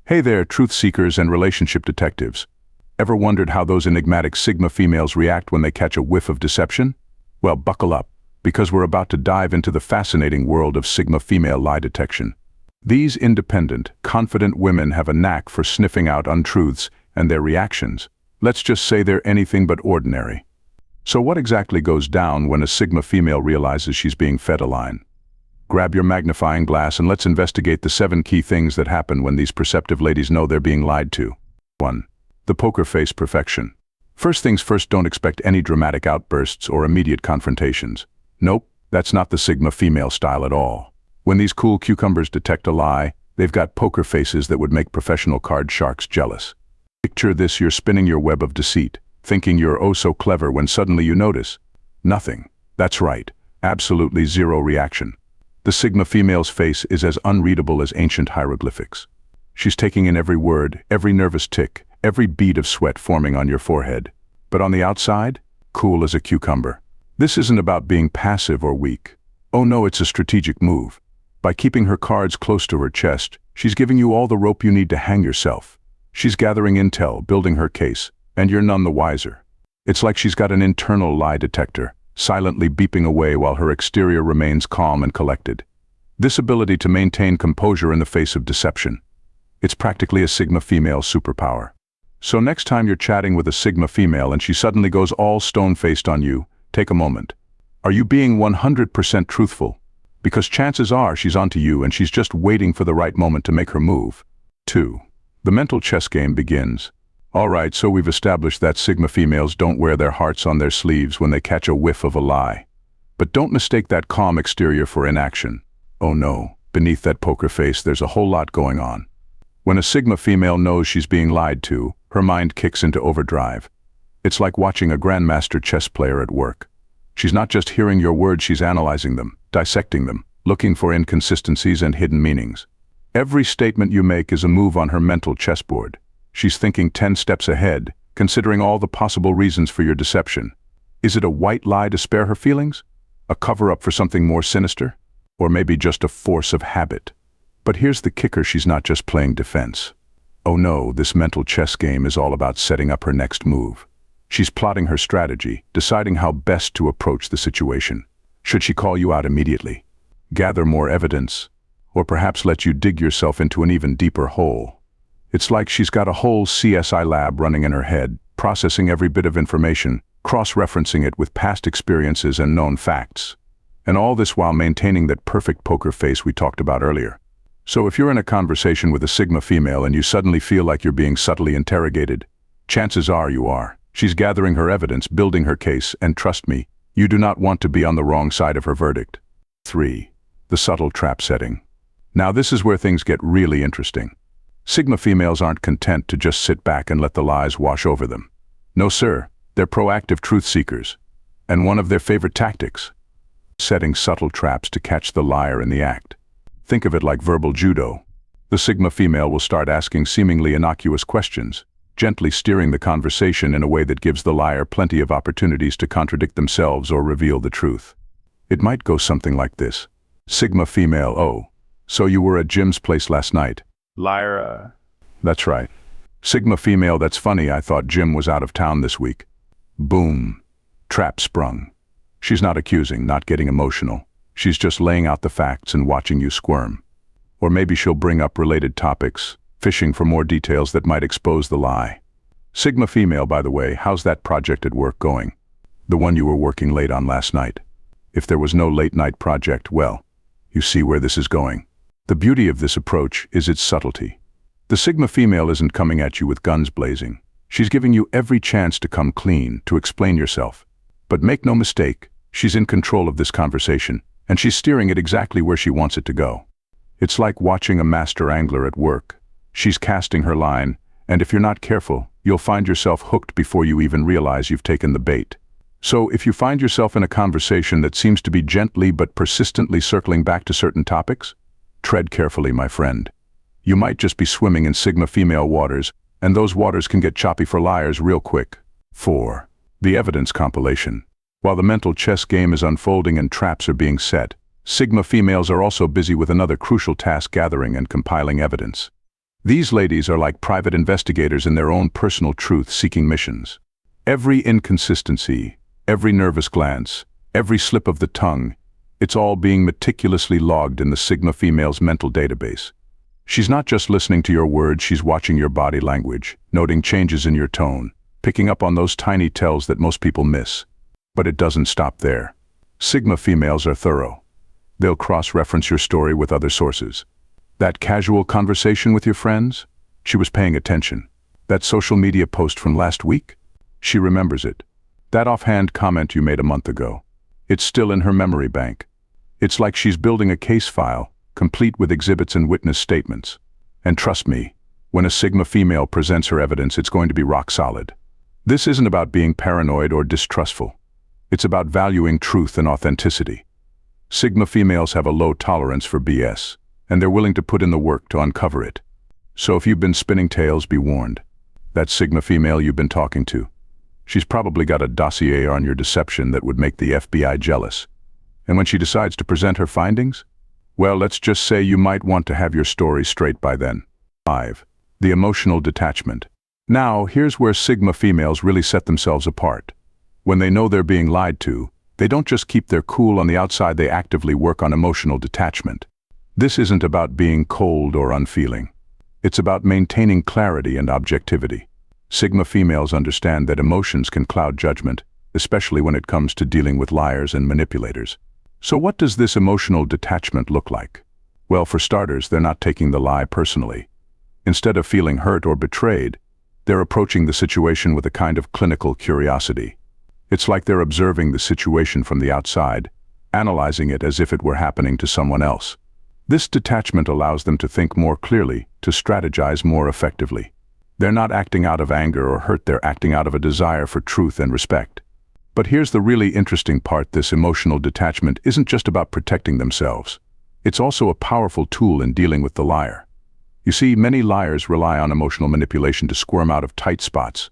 Hey there, truth seekers and relationship detectives. Ever wondered how those enigmatic Sigma females react when they catch a whiff of deception? Well, buckle up, because we're about to dive into the fascinating world of Sigma female lie detection. These independent, confident women have a knack for sniffing out untruths, and their reactions, let's just say they're anything but ordinary. So what exactly goes down when a Sigma female realizes she's being fed a line? Grab your magnifying glass and let's investigate the 7 key things that happen when these perceptive ladies know they're being lied to. 1. The poker face perfection. First things first, don't expect any dramatic outbursts or immediate confrontations. Nope, that's not the Sigma female style at all. When these cool cucumbers detect a lie, they've got poker faces that would make professional card sharks jealous. Picture this: you're spinning your web of deceit, thinking you're oh so clever, when suddenly you notice nothing. That's right, absolutely zero reaction. The Sigma female's face is as unreadable as ancient hieroglyphics. She's taking in every word, every nervous tick, every bead of sweat forming on your forehead. But on the outside, cool as a cucumber. This isn't about being passive or weak. Oh no, it's a strategic move. By keeping her cards close to her chest, she's giving you all the rope you need to hang yourself. She's gathering intel, building her case, and you're none the wiser. It's like she's got an internal lie detector, silently beeping away while her exterior remains calm and collected. This ability to maintain composure in the face of deception, it's practically a Sigma female superpower. So next time you're chatting with a Sigma female and she suddenly goes all stone-faced on you, take a moment. Are you being 100% truthful? Because chances are she's onto you and she's just waiting for the right moment to make her move. 2. The mental chess game begins. Alright, so we've established that Sigma females don't wear their hearts on their sleeves when they catch a whiff of a lie. But don't mistake that calm exterior for inaction. Oh no, beneath that poker face there's a whole lot going on. When a Sigma female knows she's being lied to, her mind kicks into overdrive. It's like watching a grandmaster chess player at work. She's not just hearing your words, she's analyzing them, dissecting them, looking for inconsistencies and hidden meanings. Every statement you make is a move on her mental chessboard. She's thinking 10 steps ahead, considering all the possible reasons for your deception. Is it a white lie to spare her feelings? A cover-up for something more sinister? Or maybe just a force of habit? But here's the kicker: she's not just playing defense. Oh no, this mental chess game is all about setting up her next move. She's plotting her strategy, deciding how best to approach the situation. Should she call you out immediately, gather more evidence, or perhaps let you dig yourself into an even deeper hole? It's like she's got a whole CSI lab running in her head, processing every bit of information, cross-referencing it with past experiences and known facts. And all this while maintaining that perfect poker face we talked about earlier. So if you're in a conversation with a Sigma female and you suddenly feel like you're being subtly interrogated, chances are you are. She's gathering her evidence, building her case, and trust me, you do not want to be on the wrong side of her verdict. 3. The subtle trap setting. Now this is where things get really interesting. Sigma females aren't content to just sit back and let the lies wash over them. No sir, they're proactive truth seekers. And one of their favorite tactics: setting subtle traps to catch the liar in the act. Think of it like verbal judo. The Sigma female will start asking seemingly innocuous questions, gently steering the conversation in a way that gives the liar plenty of opportunities to contradict themselves or reveal the truth. It might go something like this. Sigma female: oh, so you were at Jim's place last night? Liar. That's right. Sigma female: that's funny, I thought Jim was out of town this week. Boom. Trap sprung. She's not accusing, not getting emotional. She's just laying out the facts and watching you squirm. Or maybe she'll bring up related topics, fishing for more details that might expose the lie. Sigma female, by the way, how's that project at work going? The one you were working late on last night. If there was no late-night project, well, you see where this is going. The beauty of this approach is its subtlety. The Sigma female isn't coming at you with guns blazing. She's giving you every chance to come clean, to explain yourself. But make no mistake, she's in control of this conversation, and she's steering it exactly where she wants it to go. It's like watching a master angler at work. She's casting her line, and if you're not careful, you'll find yourself hooked before you even realize you've taken the bait. So if you find yourself in a conversation that seems to be gently but persistently circling back to certain topics, tread carefully, my friend. You might just be swimming in Sigma female waters, and those waters can get choppy for liars real quick. 4. The evidence compilation. While the mental chess game is unfolding and traps are being set, Sigma females are also busy with another crucial task: gathering and compiling evidence. These ladies are like private investigators in their own personal truth-seeking missions. Every inconsistency, every nervous glance, every slip of the tongue, it's all being meticulously logged in the Sigma female's mental database. She's not just listening to your words, she's watching your body language, noting changes in your tone, picking up on those tiny tells that most people miss. But it doesn't stop there. Sigma females are thorough. They'll cross-reference your story with other sources. That casual conversation with your friends? She was paying attention. That social media post from last week? She remembers it. That offhand comment you made a month ago. It's still in her memory bank. It's like she's building a case file, complete with exhibits and witness statements. And trust me, when a Sigma female presents her evidence, it's going to be rock solid. This isn't about being paranoid or distrustful. It's about valuing truth and authenticity. Sigma females have a low tolerance for BS, and they're willing to put in the work to uncover it. So if you've been spinning tales, be warned. That Sigma female you've been talking to, she's probably got a dossier on your deception that would make the FBI jealous. And when she decides to present her findings, well, let's just say you might want to have your story straight by then. 5. The emotional detachment. Now, here's where Sigma females really set themselves apart. When they know they're being lied to, they don't just keep their cool on the outside, they actively work on emotional detachment. This isn't about being cold or unfeeling. It's about maintaining clarity and objectivity. Sigma females understand that emotions can cloud judgment, especially when it comes to dealing with liars and manipulators. So what does this emotional detachment look like? Well, for starters, they're not taking the lie personally. Instead of feeling hurt or betrayed, they're approaching the situation with a kind of clinical curiosity. It's like they're observing the situation from the outside, analyzing it as if it were happening to someone else. This detachment allows them to think more clearly, to strategize more effectively. They're not acting out of anger or hurt, they're acting out of a desire for truth and respect. But here's the really interesting part: this emotional detachment isn't just about protecting themselves. It's also a powerful tool in dealing with the liar. You see, many liars rely on emotional manipulation to squirm out of tight spots.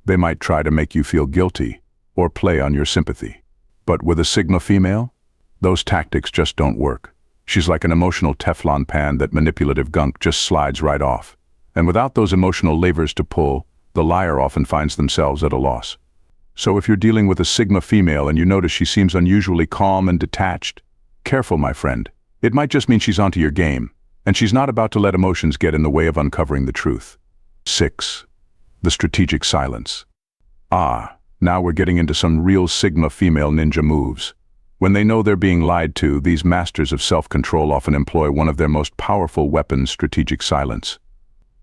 They might try to make you feel guilty or play on your sympathy. But with a Sigma female, those tactics just don't work. She's like an emotional Teflon pan that manipulative gunk just slides right off. And without those emotional levers to pull, the liar often finds themselves at a loss. So if you're dealing with a Sigma female and you notice she seems unusually calm and detached, careful, my friend. It might just mean she's onto your game, and she's not about to let emotions get in the way of uncovering the truth. 6. The strategic silence. Now we're getting into some real Sigma female ninja moves. When they know they're being lied to, these masters of self-control often employ one of their most powerful weapons: strategic silence.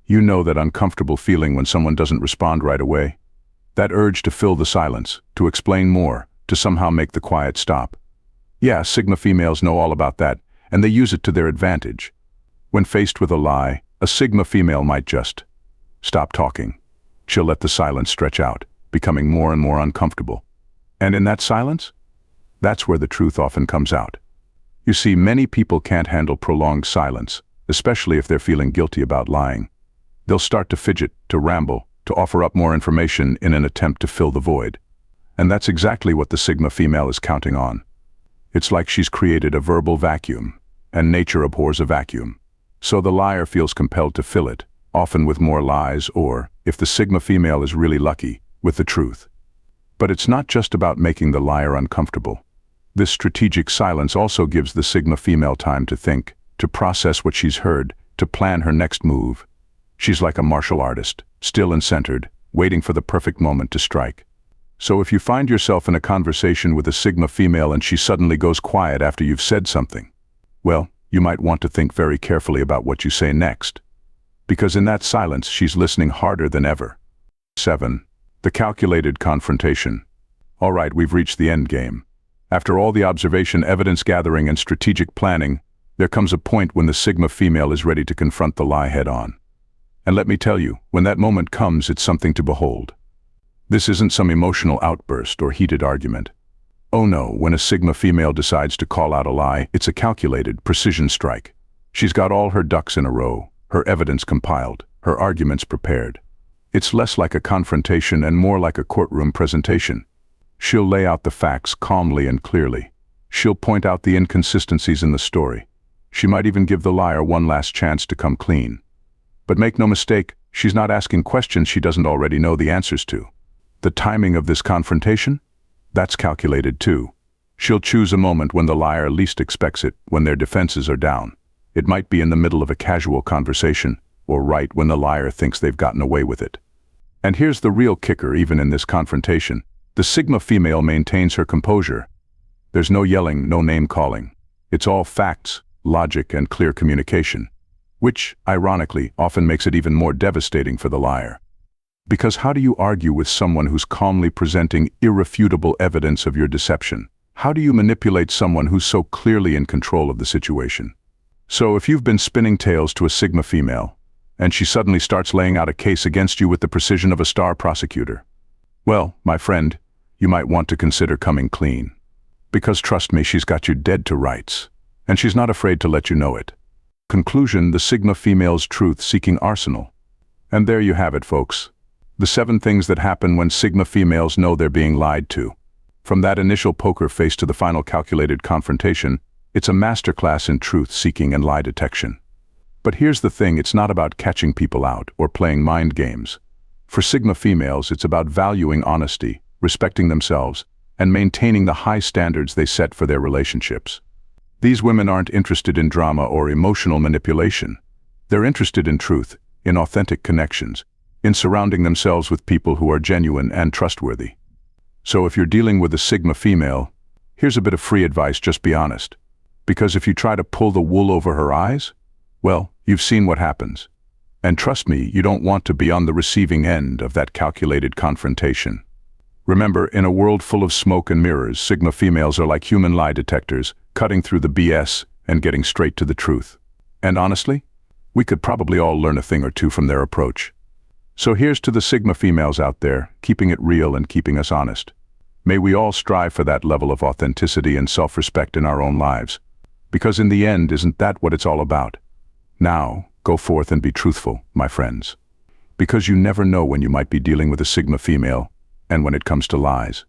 You know that uncomfortable feeling when someone doesn't respond right away? That urge to fill the silence, to explain more, to somehow make the quiet stop. Yeah, Sigma females know all about that, and they use it to their advantage. When faced with a lie, a Sigma female might just stop talking. She'll let the silence stretch out, becoming more and more uncomfortable. And in that silence, that's where the truth often comes out. You see, many people can't handle prolonged silence, especially if they're feeling guilty about lying. They'll start to fidget, to ramble, to offer up more information in an attempt to fill the void. And that's exactly what the Sigma female is counting on. It's like she's created a verbal vacuum, and nature abhors a vacuum. So the liar feels compelled to fill it, often with more lies or, if the Sigma female is really lucky, with the truth. But it's not just about making the liar uncomfortable. This strategic silence also gives the Sigma female time to think, to process what she's heard, to plan her next move. She's like a martial artist, still and centered, waiting for the perfect moment to strike. So if you find yourself in a conversation with a Sigma female and she suddenly goes quiet after you've said something, well, you might want to think very carefully about what you say next. Because in that silence, she's listening harder than ever. 7. The calculated confrontation. All right, we've reached the end game. After all the observation, evidence gathering, and strategic planning, there comes a point when the Sigma female is ready to confront the lie head-on. And let me tell you, when that moment comes, it's something to behold. This isn't some emotional outburst or heated argument. Oh no, when a Sigma female decides to call out a lie, it's a calculated, precision strike. She's got all her ducks in a row, her evidence compiled, her arguments prepared. It's less like a confrontation and more like a courtroom presentation. She'll lay out the facts calmly and clearly. She'll point out the inconsistencies in the story. She might even give the liar one last chance to come clean. But make no mistake, she's not asking questions she doesn't already know the answers to. The timing of this confrontation? That's calculated too. She'll choose a moment when the liar least expects it, when their defenses are down. It might be in the middle of a casual conversation, or right when the liar thinks they've gotten away with it. And here's the real kicker. Even in this confrontation, the Sigma female maintains her composure. There's no yelling, no name-calling. It's all facts, logic, and clear communication, which, ironically, often makes it even more devastating for the liar. Because how do you argue with someone who's calmly presenting irrefutable evidence of your deception? How do you manipulate someone who's so clearly in control of the situation? So if you've been spinning tales to a Sigma female, and she suddenly starts laying out a case against you with the precision of a star prosecutor, well, my friend, you might want to consider coming clean. Because trust me, she's got you dead to rights, and she's not afraid to let you know it. Conclusion: the Sigma female's truth-seeking arsenal. And there you have it, folks. The 7 things that happen when Sigma females know they're being lied to. From that initial poker face to the final calculated confrontation, it's a masterclass in truth-seeking and lie detection. But here's the thing, it's not about catching people out or playing mind games. For Sigma females, it's about valuing honesty, respecting themselves, and maintaining the high standards they set for their relationships. These women aren't interested in drama or emotional manipulation. They're interested in truth, in authentic connections, in surrounding themselves with people who are genuine and trustworthy. So if you're dealing with a Sigma female, here's a bit of free advice: just be honest. Because if you try to pull the wool over her eyes, well, you've seen what happens. And trust me, you don't want to be on the receiving end of that calculated confrontation. Remember, in a world full of smoke and mirrors, Sigma females are like human lie detectors, cutting through the BS and getting straight to the truth. And honestly, we could probably all learn a thing or two from their approach. So here's to the Sigma females out there, keeping it real and keeping us honest. May we all strive for that level of authenticity and self-respect in our own lives. Because in the end, isn't that what it's all about? Now, go forth and be truthful, my friends. Because you never know when you might be dealing with a Sigma female, and when it comes to lies,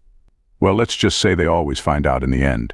well, let's just say they always find out in the end.